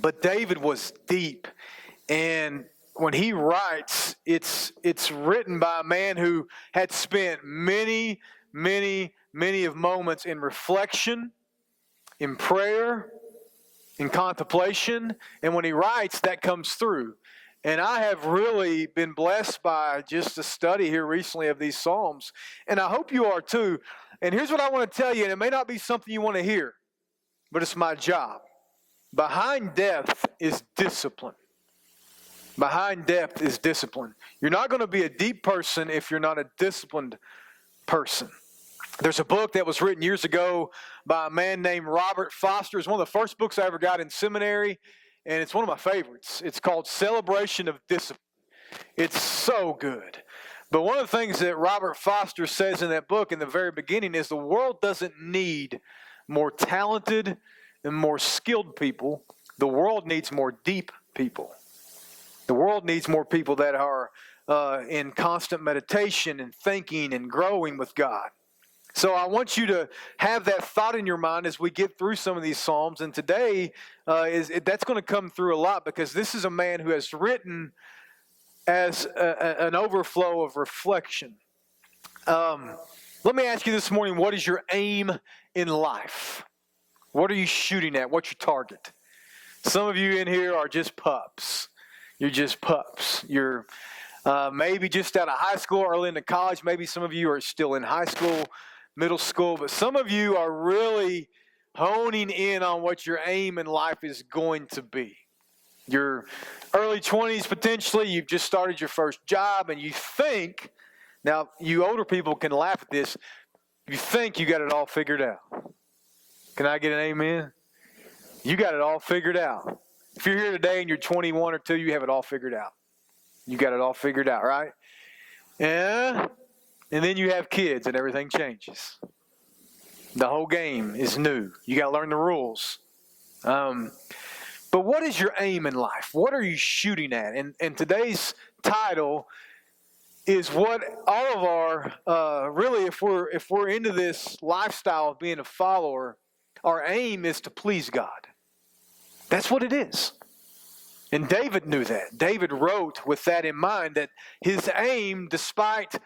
But David was deep. And when he writes, it's written by a man who had spent many of moments in reflection, in prayer, in contemplation. And when he writes, that comes through. And I have really been blessed by just the study here recently of these Psalms. And I hope you are too. And here's what I want to tell you, and it may not be something you want to hear, but it's my job. Behind depth is discipline. Behind depth is discipline. You're not going to be a deep person if you're not a disciplined person. There's a book that was written years ago by a man named Robert Foster. It's one of the first books I ever got in seminary, and it's one of my favorites. It's called Celebration of Discipline. It's so good. But one of the things that Robert Foster says in that book in the very beginning is the world doesn't need more talented and more skilled people. The world needs more deep people. The world needs more people that are in constant meditation and thinking and growing with God. So I want you to have that thought in your mind as we get through some of these Psalms. And today, that's going to come through a lot because this is a man who has written as an overflow of reflection. Let me ask you this morning, what is your aim in life? What are you shooting at? What's your target? Some of you in here are just pups. You're just pups. You're maybe just out of high school, early into college. Maybe some of you are still in high school, middle school. But some of you are really honing in on what your aim in life is going to be. Your early 20s, potentially, you've just started your first job, and you think, now you older people can laugh at this, you think you got it all figured out. Can I get an amen? You got it all figured out. If you're here today and you're 21 or 2, you have it all figured out. You got it all figured out, right? Yeah. And then you have kids and everything changes. The whole game is new. You got to learn the rules. But what is your aim in life? What are you shooting at? And today's title is what all of our, really, if we're into this lifestyle of being a follower, our aim is to please God. That's what it is. And David knew that. David wrote with that in mind, that his aim, despite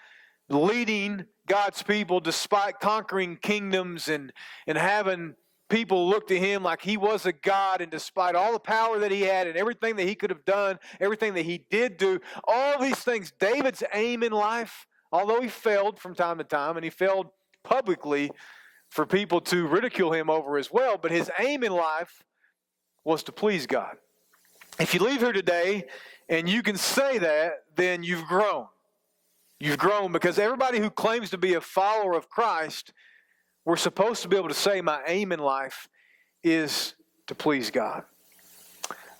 leading God's people, despite conquering kingdoms and having people look to him like he was a god, and despite all the power that he had and everything that he could have done, everything that he did do, all these things, David's aim in life, although he failed from time to time, and he failed publicly for people to ridicule him over as well, but his aim in life was to please God. If you leave here today and you can say that, then you've grown. You've grown, because everybody who claims to be a follower of Christ, we're supposed to be able to say, my aim in life is to please God.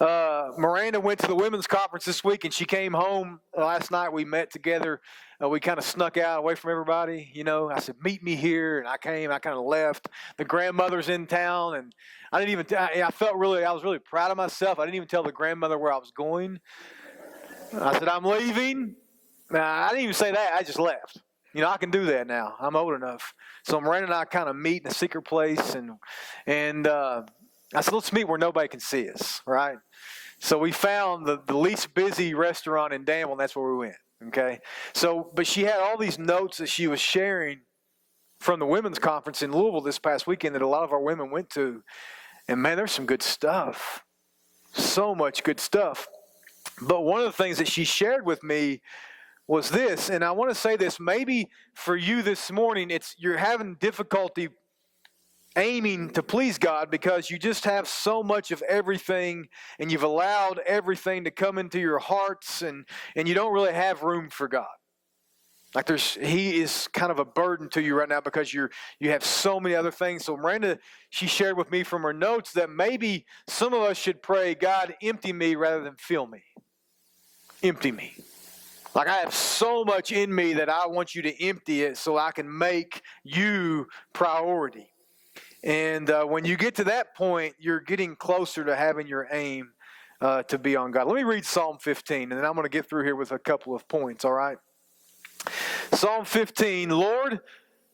Miranda went to the women's conference this week, and she came home last night. We met together. We kind of snuck out away from everybody. You know, I said, meet me here. And I came. I kind of left. The grandmother's in town. And I was really proud of myself. I didn't even tell the grandmother where I was going. I said, I'm leaving. I didn't even say that. I just left. You know, I can do that now. I'm old enough. So Miranda and I kind of meet in a secret place. And I said, let's meet where nobody can see us, right? So we found the least busy restaurant in Danville, and that's where we went, okay? So, but she had all these notes that she was sharing from the women's conference in Louisville this past weekend that a lot of our women went to. And man, there's some good stuff. So much good stuff. But one of the things that she shared with me was this, and I want to say this, maybe for you this morning, you're having difficulty aiming to please God because you just have so much of everything, and you've allowed everything to come into your hearts, and you don't really have room for God. Like he is kind of a burden to you right now because you have so many other things. So Miranda, she shared with me from her notes that maybe some of us should pray, God, empty me rather than fill me. Empty me. Like I have so much in me that I want you to empty it so I can make you priority. And when you get to that point, you're getting closer to having your aim to be on God. Let me read Psalm 15, and then I'm going to get through here with a couple of points, all right? Psalm 15, Lord,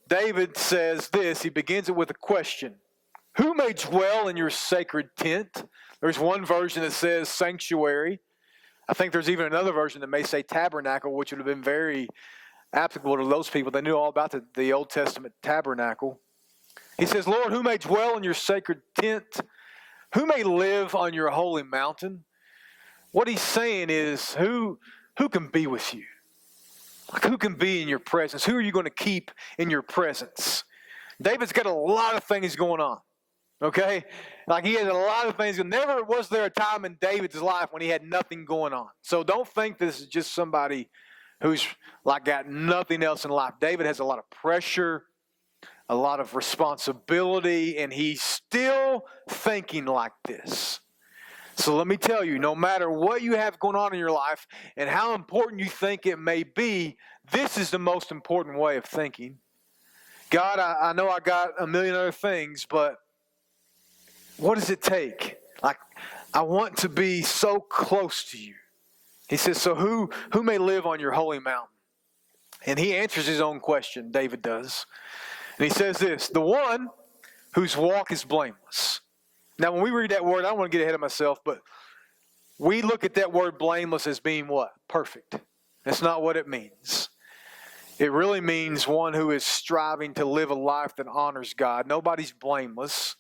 David says this. He begins it with a question. Who may dwell in your sacred tent? There's one version that says sanctuary. I think there's even another version that may say tabernacle, which would have been very applicable to those people. They knew all about the Old Testament tabernacle. He says, Lord, who may dwell in your sacred tent? Who may live on your holy mountain? What he's saying is, who can be with you? Like, who can be in your presence? Who are you going to keep in your presence? David's got a lot of things going on. Okay? Like, he has a lot of things. Never was there a time in David's life when he had nothing going on. So don't think this is just somebody who's like got nothing else in life. David has a lot of pressure, a lot of responsibility, and he's still thinking like this. So let me tell you, no matter what you have going on in your life and how important you think it may be, this is the most important way of thinking. God, I know I got a million other things, but what does it take? Like, I want to be so close to you. He says, so who may live on your holy mountain? And he answers his own question, David does. And he says this, the one whose walk is blameless. Now, when we read that word, I don't want to get ahead of myself, but we look at that word blameless as being what? Perfect. That's not what it means. It really means one who is striving to live a life that honors God. Nobody's blameless.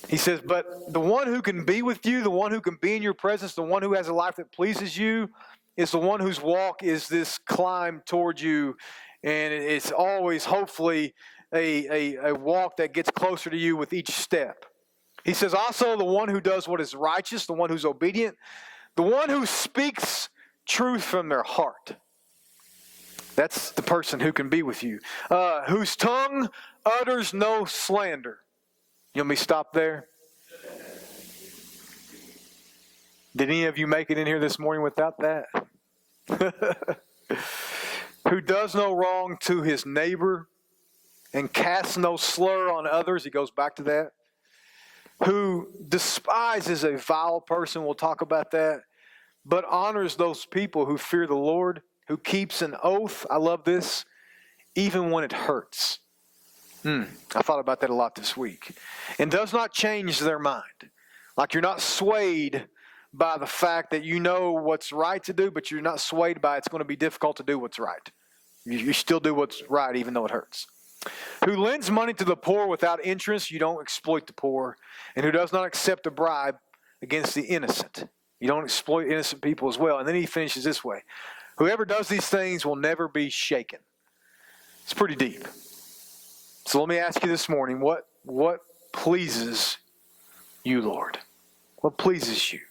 He says, but the one who can be with you, the one who can be in your presence, the one who has a life that pleases you, is the one whose walk is this climb toward you. And it's always, hopefully, a walk that gets closer to you with each step. He says also the one who does what is righteous, the one who's obedient, the one who speaks truth from their heart. That's the person who can be with you. Whose tongue utters no slander. You want me to stop there? Did any of you make it in here this morning without that? Who does no wrong to his neighbor and casts no slur on others. He goes back to that. Who despises a vile person, we'll talk about that, but honors those people who fear the Lord, who keeps an oath, I love this, even when it hurts. I thought about that a lot this week. And does not change their mind. Like, you're not swayed by the fact that you know what's right to do, but you're not swayed by it's going to be difficult to do what's right. You still do what's right even though it hurts. Who lends money to the poor without interest, you don't exploit the poor, and who does not accept a bribe against the innocent. You don't exploit innocent people as well. And then he finishes this way. Whoever does these things will never be shaken. It's pretty deep. So let me ask you this morning, what pleases you, Lord? What pleases you?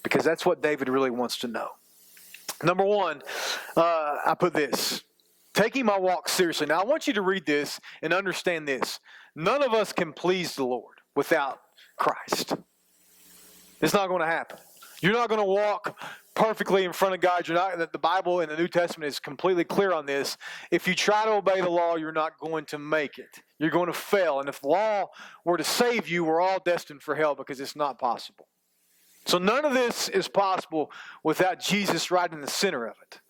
Because that's what David really wants to know. Number one, I put this. Taking my walk seriously. Now, I want you to read this and understand this. None of us can please the Lord without Christ. It's not going to happen. You're not going to walk perfectly in front of God. You're not. The Bible in the New Testament is completely clear on this. If you try to obey the law, you're not going to make it. You're going to fail. And if the law were to save you, we're all destined for hell because it's not possible. So none of this is possible without Jesus right in the center of it.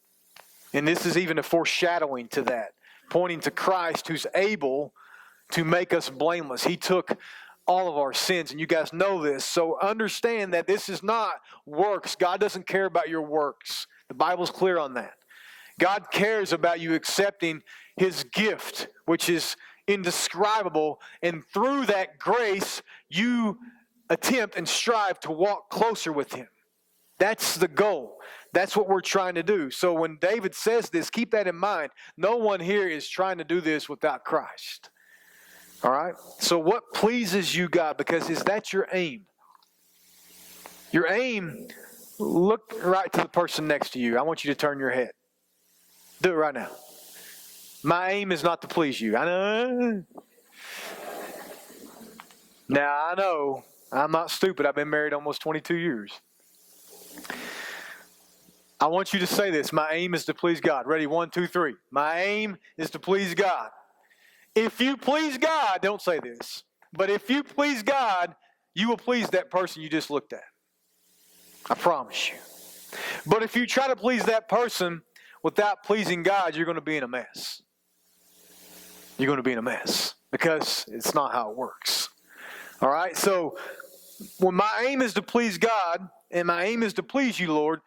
And this is even a foreshadowing to that, pointing to Christ who's able to make us blameless. He took all of our sins, and you guys know this. So understand that this is not works. God doesn't care about your works. The Bible's clear on that. God cares about you accepting his gift, which is indescribable, and through that grace, you attempt and strive to walk closer with him. That's the goal. That's what we're trying to do. So when David says this, keep that in mind. No one here is trying to do this without Christ. All right? So what pleases you, God? Because is that your aim? Your aim, look right to the person next to you. I want you to turn your head. Do it right now. My aim is not to please you. I know. Now, I know. I'm not stupid. I've been married almost 22 years. I want you to say this. My aim is to please God. Ready? 1, 2, 3. My aim is to please God. If you please God, don't say this, but if you please God, you will please that person you just looked at. I promise you. But if you try to please that person without pleasing God, you're going to be in a mess. You're going to be in a mess because it's not how it works. All right? So when my aim is to please God and my aim is to please you, Lord,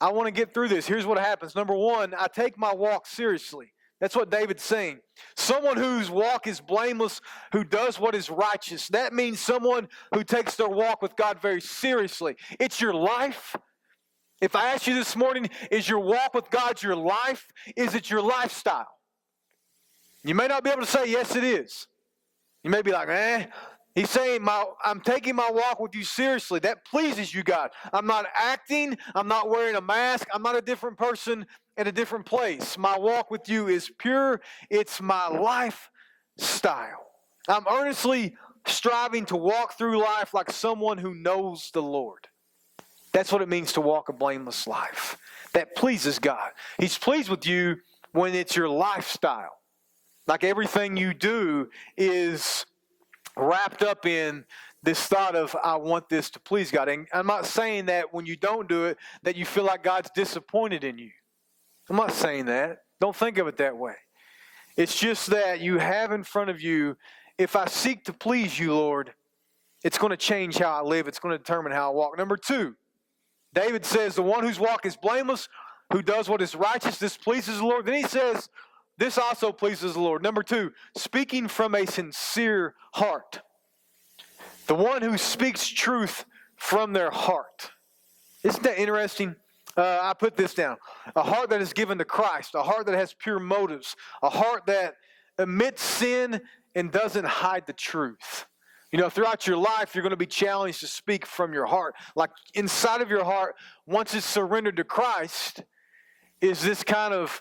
I want to get through this. Here's what happens. Number one, I take my walk seriously. That's what David's saying. Someone whose walk is blameless, who does what is righteous. That means someone who takes their walk with God very seriously. It's your life. If I ask you this morning, is your walk with God your life? Is it your lifestyle? You may not be able to say, yes, it is. You may be like, He's saying, I'm taking my walk with you seriously. That pleases you, God. I'm not acting. I'm not wearing a mask. I'm not a different person at a different place. My walk with you is pure. It's my lifestyle. I'm earnestly striving to walk through life like someone who knows the Lord. That's what it means to walk a blameless life. That pleases God. He's pleased with you when it's your lifestyle. Like everything you do is wrapped up in this thought of, I want this to please God. And I'm not saying that when you don't do it, that you feel like God's disappointed in you. I'm not saying that. Don't think of it that way. It's just that you have in front of you, if I seek to please you, Lord, it's going to change how I live. It's going to determine how I walk. Number two, David says, the one whose walk is blameless, who does what is righteous, this pleases the Lord. Then he says, this also pleases the Lord. Number two, speaking from a sincere heart. The one who speaks truth from their heart. Isn't that interesting? I put this down. A heart that is given to Christ. A heart that has pure motives. A heart that admits sin and doesn't hide the truth. You know, throughout your life, you're going to be challenged to speak from your heart. Like inside of your heart, once it's surrendered to Christ, is this kind of,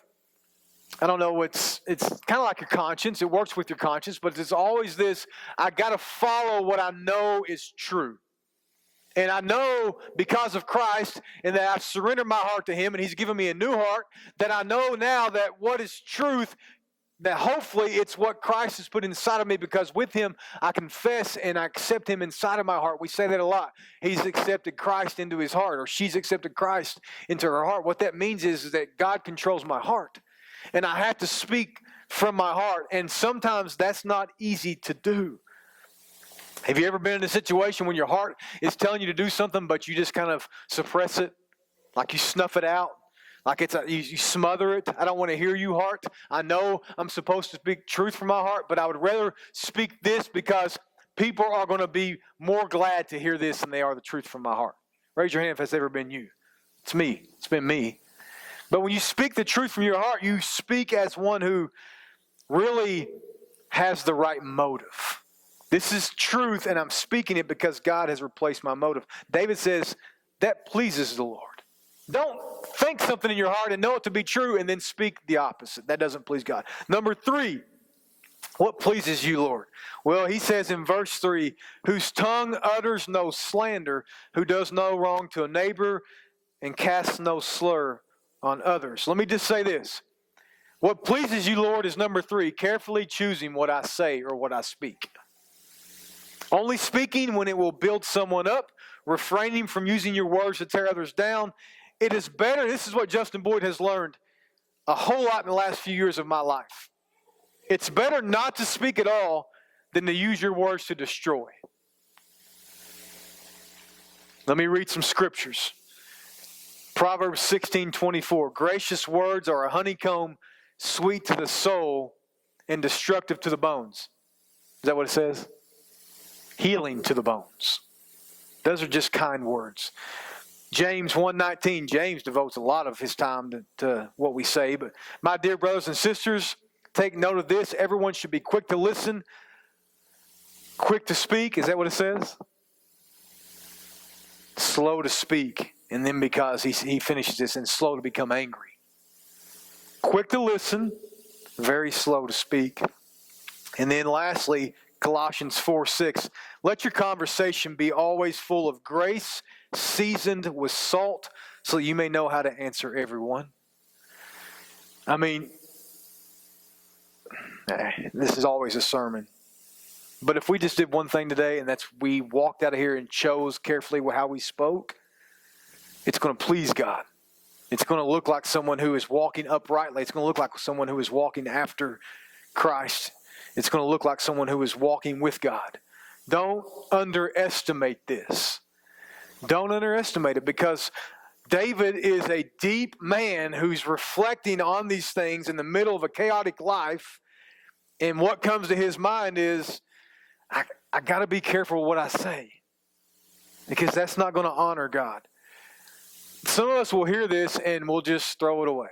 I don't know, it's kind of like your conscience. It works with your conscience, but it's always this, I got to follow what I know is true. And I know because of Christ and that I've surrendered my heart to Him and He's given me a new heart, that I know now that what is truth, that hopefully it's what Christ has put inside of me, because with Him I confess and I accept Him inside of my heart. We say that a lot. He's accepted Christ into his heart, or she's accepted Christ into her heart. What that means is that God controls my heart. And I have to speak from my heart. And sometimes that's not easy to do. Have you ever been in a situation when your heart is telling you to do something, but you just kind of suppress it? Like you snuff it out? Like you smother it? I don't want to hear you, heart. I know I'm supposed to speak truth from my heart, but I would rather speak this because people are going to be more glad to hear this than they are the truth from my heart. Raise your hand if that's ever been you. It's me. It's been me. But when you speak the truth from your heart, you speak as one who really has the right motive. This is truth, and I'm speaking it because God has replaced my motive. David says, that pleases the Lord. Don't think something in your heart and know it to be true and then speak the opposite. That doesn't please God. Number three, what pleases you, Lord? Well, he says in verse 3, whose tongue utters no slander, who does no wrong to a neighbor and casts no slur on others. Let me just say this. What pleases you, Lord, is number 3, carefully choosing what I say or what I speak. Only speaking when it will build someone up, refraining from using your words to tear others down. It is better, this is what Justin Boyd has learned a whole lot in the last few years of my life. It's better not to speak at all than to use your words to destroy. Let me read some scriptures. Proverbs 16:24. Gracious words are a honeycomb, sweet to the soul and destructive to the bones. Is that what it says? Healing to the bones. Those are just kind words. James 1:19. James devotes a lot of his time to what we say. But my dear brothers and sisters, take note of this. Everyone should be quick to listen, quick to speak. Is that what it says? Slow to speak. And then because he finishes this, and slow to become angry. Quick to listen, very slow to speak. And then lastly, Colossians 4:6. Let your conversation be always full of grace, seasoned with salt, so you may know how to answer everyone. I mean, this is always a sermon. But if we just did one thing today, and that's we walked out of here and chose carefully how we spoke, it's going to please God. It's going to look like someone who is walking uprightly. It's going to look like someone who is walking after Christ. It's going to look like someone who is walking with God. Don't underestimate this. Don't underestimate it, because David is a deep man who's reflecting on these things in the middle of a chaotic life. And what comes to his mind is, I got to be careful what I say, because that's not going to honor God. Some of us will hear this and we'll just throw it away.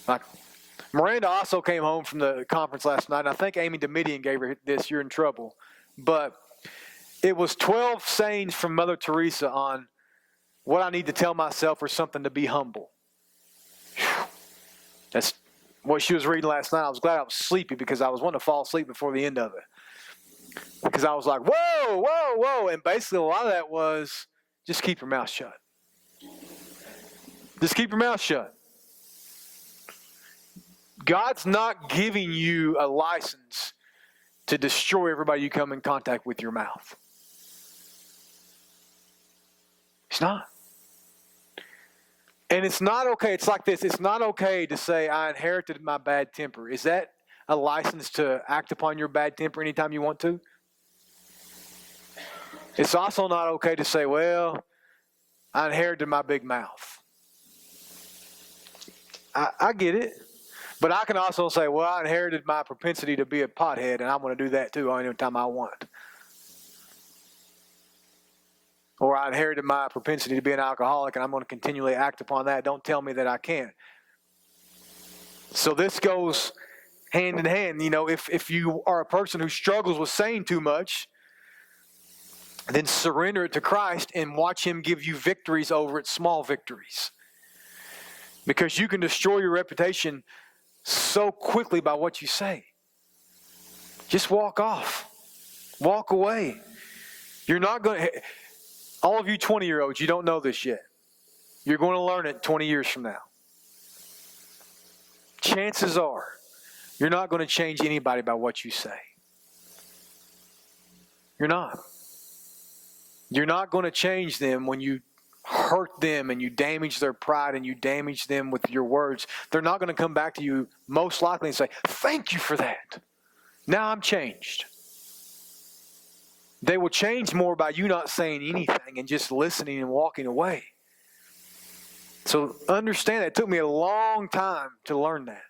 Like, Miranda also came home from the conference last night, and I think Amy Domitian gave her this, you're in trouble. But it was 12 sayings from Mother Teresa on what I need to tell myself or something to be humble. Whew. That's what she was reading last night. I was glad I was sleepy, because I was wanting to fall asleep before the end of it. Because I was like, whoa, whoa, whoa. And basically a lot of that was, just keep your mouth shut. Just keep your mouth shut. God's not giving you a license to destroy everybody you come in contact with your mouth. He's not. And it's not okay. It's like this. It's not okay to say, I inherited my bad temper. Is that a license to act upon your bad temper anytime you want to? It's also not okay to say, well, I inherited my big mouth. I get it. But I can also say, well, I inherited my propensity to be a pothead, and I'm going to do that too any time I want. Or I inherited my propensity to be an alcoholic, and I'm going to continually act upon that. Don't tell me that I can't. So this goes hand in hand. You know, if you are a person who struggles with saying too much, then surrender it to Christ and watch Him give you victories over it, small victories. Because you can destroy your reputation so quickly by what you say. Just walk off. Walk away. You're not going to... All of you 20-year-olds, you don't know this yet. You're going to learn it 20 years from now. Chances are, you're not going to change anybody by what you say. You're not. You're not going to change them when you hurt them and you damage their pride and you damage them with your words. They're not going to come back to you most likely and say, thank you for that. Now I'm changed. They will change more by you not saying anything and just listening and walking away. So understand that. It took me a long time to learn that.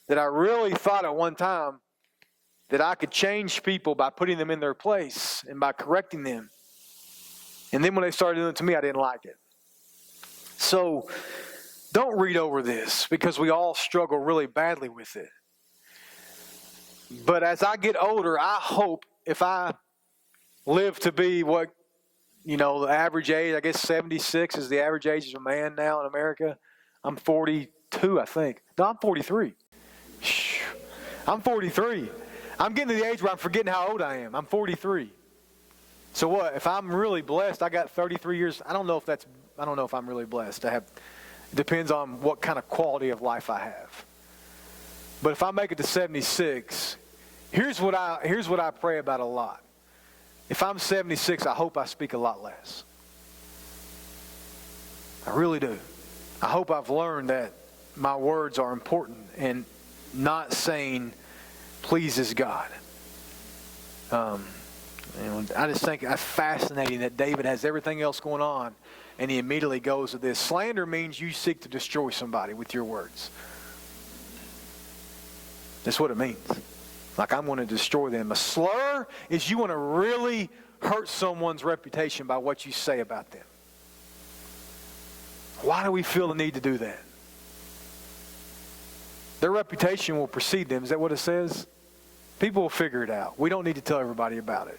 That I really thought at one time that I could change people by putting them in their place and by correcting them. And then when they started doing it to me, I didn't like it. So don't read over this, because we all struggle really badly with it. But as I get older, I hope if I live to be what, the average age, I guess 76 is the average age of a man now in America. I'm 42, I think. No, I'm 43. I'm 43. I'm getting to the age where I'm forgetting how old I am. I'm 43. So what? If I'm really blessed, I got 33 years. I don't know if I'm really blessed. It depends on what kind of quality of life I have. But if I make it to 76, here's what I pray about a lot. If I'm 76, I hope I speak a lot less. I really do. I hope I've learned that my words are important and not saying pleases God. I just think it's fascinating that David has everything else going on, and he immediately goes to this. Slander means you seek to destroy somebody with your words. That's what it means. Like, I'm going to destroy them. A slur is you want to really hurt someone's reputation by what you say about them. Why do we feel the need to do that? Their reputation will precede them. Is that what it says? People will figure it out. We don't need to tell everybody about it.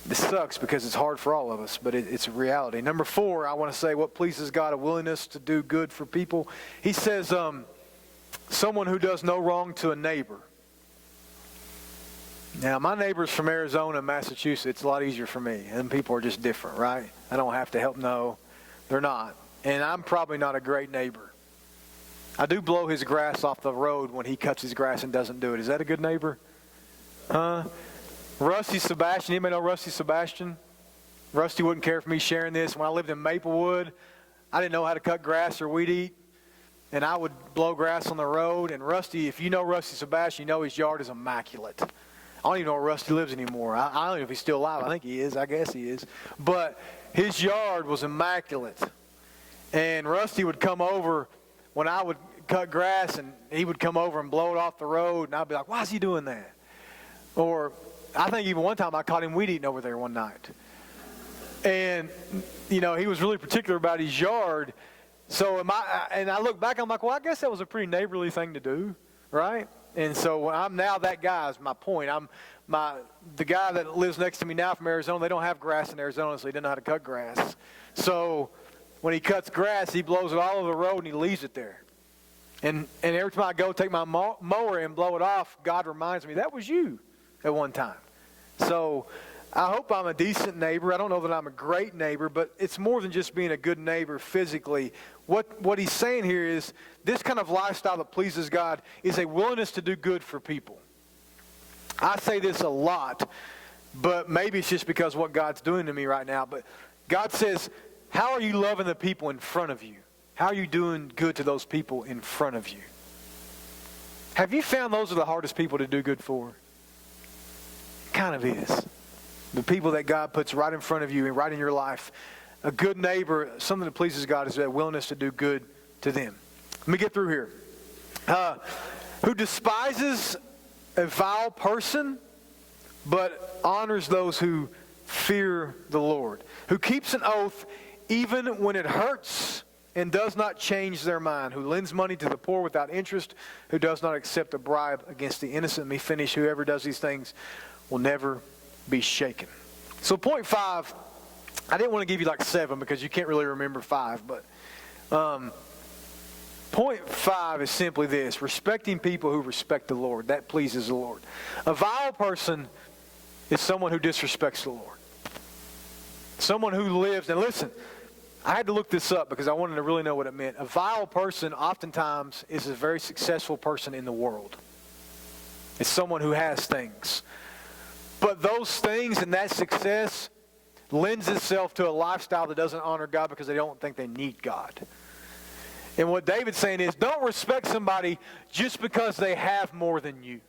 This sucks because it's hard for all of us, but it's a reality. Number 4, I want to say what pleases God, a willingness to do good for people. He says, someone who does no wrong to a neighbor. Now, my neighbor's from Arizona and Massachusetts. It's a lot easier for me. And people are just different, right? I don't have to help. No, they're not. And I'm probably not a great neighbor. I do blow his grass off the road when he cuts his grass and doesn't do it. Is that a good neighbor? Rusty Sebastian. Anybody know Rusty Sebastian? Rusty wouldn't care for me sharing this. When I lived in Maplewood, I didn't know how to cut grass or weed eat. and I would blow grass on the road. And Rusty, if you know Rusty Sebastian, you know his yard is immaculate. I don't even know where Rusty lives anymore. I don't know if he's still alive. I think he is. I guess he is. But his yard was immaculate. And Rusty would come over when I would cut grass, and he would come over and blow it off the road, and I'd be like, why is he doing that? Or I think even one time I caught him weed eating over there one night. And, he was really particular about his yard. So I look back, I'm like, well, I guess that was a pretty neighborly thing to do, right? And so I'm now that guy is my point. The guy that lives next to me now from Arizona, they don't have grass in Arizona, so he doesn't know how to cut grass. So when he cuts grass, he blows it all over the road and he leaves it there. And every time I go take my mower and blow it off, God reminds me, that was you at one time. So I hope I'm a decent neighbor. I don't know that I'm a great neighbor, but it's more than just being a good neighbor physically. What he's saying here is this kind of lifestyle that pleases God is a willingness to do good for people. I say this a lot, but maybe it's just because of what God's doing to me right now. But God says, how are you loving the people in front of you? How are you doing good to those people in front of you? Have you found those are the hardest people to do good for? Kind of is. The people that God puts right in front of you and right in your life. A good neighbor, something that pleases God, is that willingness to do good to them. Let me get through here. Who despises a vile person, but honors those who fear the Lord. Who keeps an oath even when it hurts and does not change their mind. Who lends money to the poor without interest. Who does not accept a bribe against the innocent. Let me finish. Whoever does these things will never be shaken. So point 5, I didn't want to give you like 7 because you can't really remember 5, but point 5 is simply this: respecting people who respect the Lord. That pleases the Lord. A vile person is someone who disrespects the Lord. Someone who lives, and listen, I had to look this up because I wanted to really know what it meant. A vile person oftentimes is a very successful person in the world. It's someone who has things. But those things and that success lends itself to a lifestyle that doesn't honor God because they don't think they need God. And what David's saying is, don't respect somebody just because they have more than you.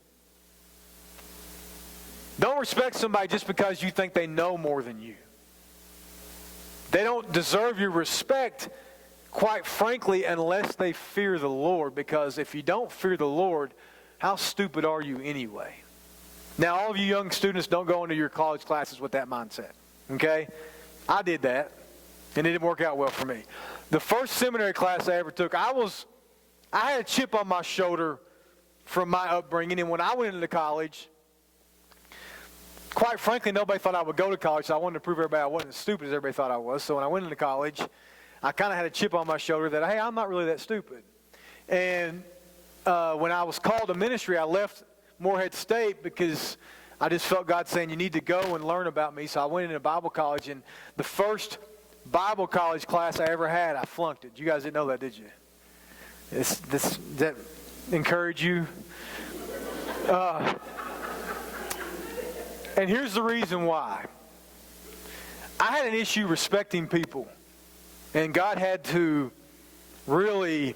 Don't respect somebody just because you think they know more than you. They don't deserve your respect, quite frankly, unless they fear the Lord. Because if you don't fear the Lord, how stupid are you anyway? Now, all of you young students, don't go into your college classes with that mindset. Okay? I did that, and it didn't work out well for me. The first seminary class I ever took, I had a chip on my shoulder from my upbringing, and when I went into college, quite frankly, nobody thought I would go to college, so I wanted to prove everybody I wasn't as stupid as everybody thought I was. So when I went into college, I kind of had a chip on my shoulder that, hey, I'm not really that stupid. And when I was called to ministry, I left Morehead State because I just felt God saying, you need to go and learn about me. So I went into Bible college, and the first Bible college class I ever had, I flunked it. You guys didn't know that, did you? Does that encourage you? And here's the reason why. I had an issue respecting people. And God had to really,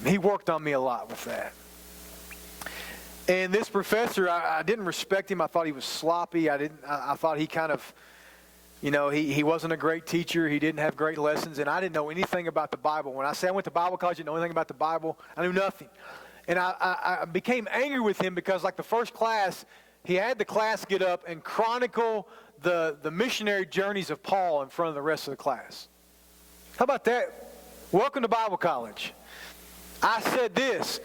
He worked on me a lot with that. And this professor, I didn't respect him. I thought he was sloppy. I thought he kind of, he wasn't a great teacher. He didn't have great lessons. And I didn't know anything about the Bible. When I say I went to Bible college, I didn't know anything about the Bible. I knew nothing. And I became angry with him because, like the first class, he had the class get up and chronicle the missionary journeys of Paul in front of the rest of the class. How about that? Welcome to Bible college. I said this: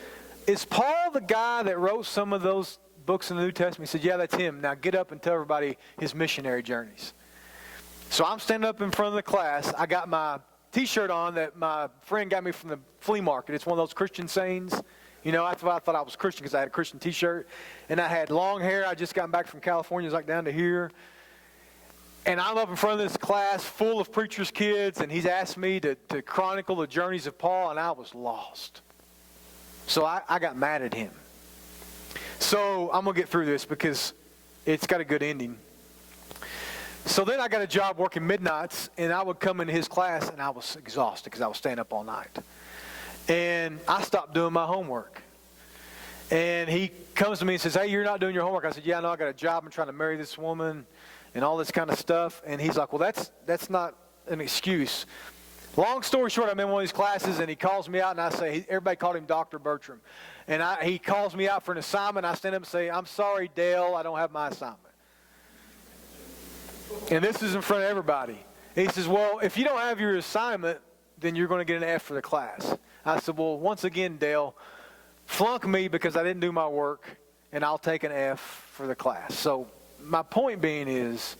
is Paul the guy that wrote some of those books in the New Testament? He said, yeah, that's him. Now get up and tell everybody his missionary journeys. So I'm standing up in front of the class. I got my T-shirt on that my friend got me from the flea market. It's one of those Christian sayings. That's why I thought I was Christian, because I had a Christian T-shirt. And I had long hair. I just gotten back from California. It was like down to here. And I'm up in front of this class full of preachers' kids, and he's asked me to chronicle the journeys of Paul, and I was lost. So I got mad at him. So I'm going to get through this because it's got a good ending. So then I got a job working midnights, and I would come into his class, and I was exhausted because I was staying up all night. And I stopped doing my homework. And he comes to me and says, hey, you're not doing your homework. I said, yeah, I know, I got a job. I'm trying to marry this woman and all this kind of stuff. And he's like, well, that's not an excuse. Long story short, I'm in one of these classes, and he calls me out, and I say, everybody called him Dr. Bertram. And he calls me out for an assignment. I stand up and say, I'm sorry, Dale, I don't have my assignment. And this is in front of everybody. He says, well, if you don't have your assignment, then you're going to get an F for the class. I said, well, once again, Dale, flunk me because I didn't do my work, and I'll take an F for the class. So my point being is,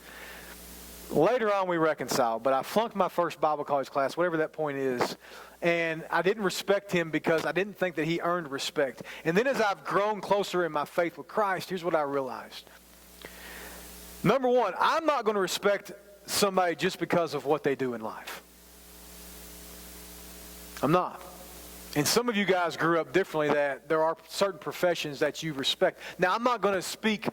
later on we reconciled, but I flunked my first Bible college class, whatever that point is, and I didn't respect him because I didn't think that he earned respect. And then as I've grown closer in my faith with Christ, here's what I realized. Number one, I'm not going to respect somebody just because of what they do in life. I'm not. And some of you guys grew up differently, that there are certain professions that you respect. Now, I'm not going to speak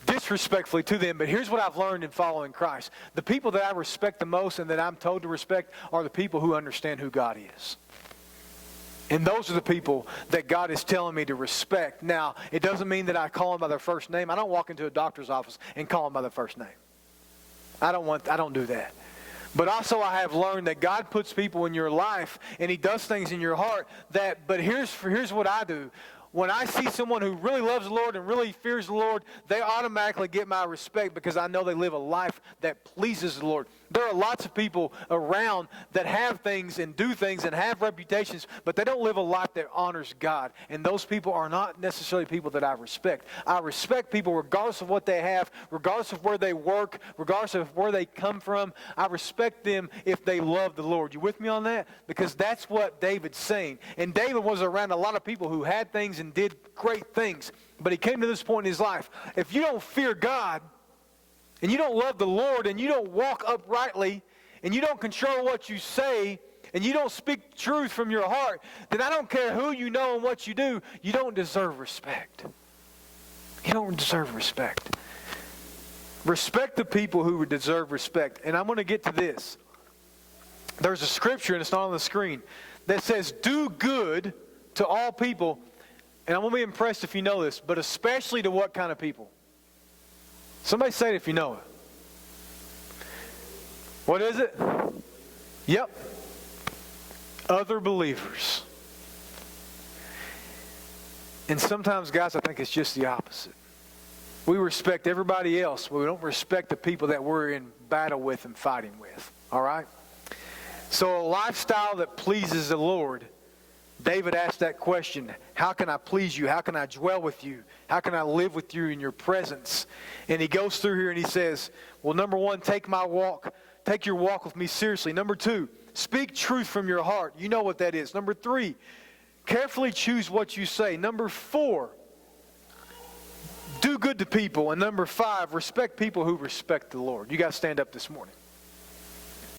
disrespectfully to them, but here's what I've learned in following Christ. The people that I respect the most and that I'm told to respect are the people who understand who God is. And those are the people that God is telling me to respect. Now, it doesn't mean that I call them by their first name. I don't walk into a doctor's office and call them by their first name. I don't do that. But also I have learned that God puts people in your life and He does things in your heart but here's what I do. When I see someone who really loves the Lord and really fears the Lord, they automatically get my respect because I know they live a life that pleases the Lord. There are lots of people around that have things and do things and have reputations, but they don't live a life that honors God. And those people are not necessarily people that I respect. I respect people regardless of what they have, regardless of where they work, regardless of where they come from. I respect them if they love the Lord. You with me on that? Because that's what David's saying. And David was around a lot of people who had things and did great things. But he came to this point in his life. If you don't fear God, and you don't love the Lord, and you don't walk uprightly, and you don't control what you say, and you don't speak truth from your heart, then I don't care who you know and what you do, you don't deserve respect. You don't deserve respect. Respect the people who deserve respect. And I'm going to get to this. There's a scripture, and it's not on the screen, that says, do good to all people. And I'm going to be impressed if you know this, but especially to what kind of people? Somebody say it if you know it. What is it? Yep. Other believers. And sometimes, guys, I think it's just the opposite. We respect everybody else, but we don't respect the people that we're in battle with and fighting with. All right? So a lifestyle that pleases the Lord, David asked that question, how can I please you? How can I dwell with you? How can I live with you in your presence? And he goes through here and he says, well, number one, take your walk with me seriously. Number two, speak truth from your heart. You know what that is. Number three, carefully choose what you say. Number four, do good to people. And number five, respect people who respect the Lord. You guys stand up this morning.